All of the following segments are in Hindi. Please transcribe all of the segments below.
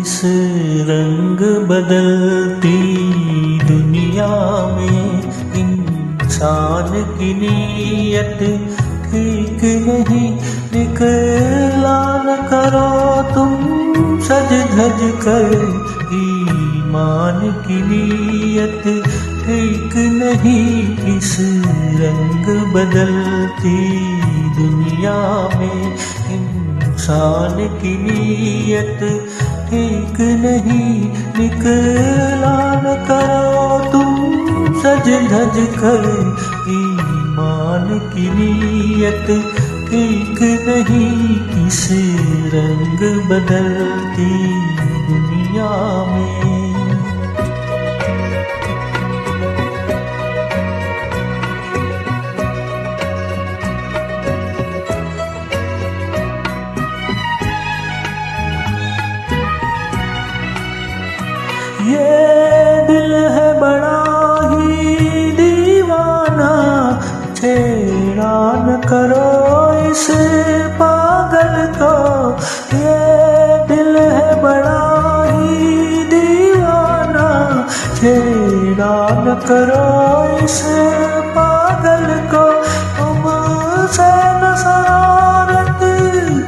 इस रंग बदलती दुनिया में इंसान की नीयत ठीक नहीं। निकला न करो तुम सज धज कर, ईमान की नीयत ठीक नहीं। इस रंग बदलती दुनिया में इंसान की नीयत ठीक नहीं। निकला न करो तुम सज धज कर, ईमान की नीयत ठीक नहीं। इस रंग बदलती दुनिया में ये दिल है बड़ा ही दीवाना, छेड़ा न करो इस पागल को। ये दिल है बड़ा ही दीवाना, छेड़ा न करो इस पागल को। तुमसे न शरारत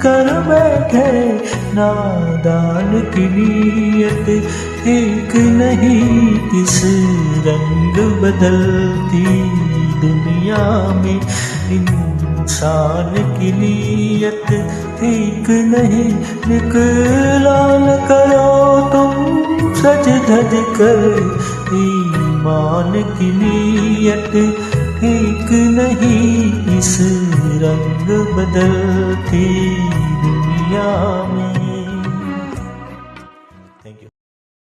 कर बैठे, नादान की नीयत ठीक नहीं। इस रंग बदलती दुनिया में इंसान की नीयत ठीक नहीं। निकला न करो तुम सज धज कर, ईमान की नीयत ठीक नहीं। इस रंग बदलती दुनिया में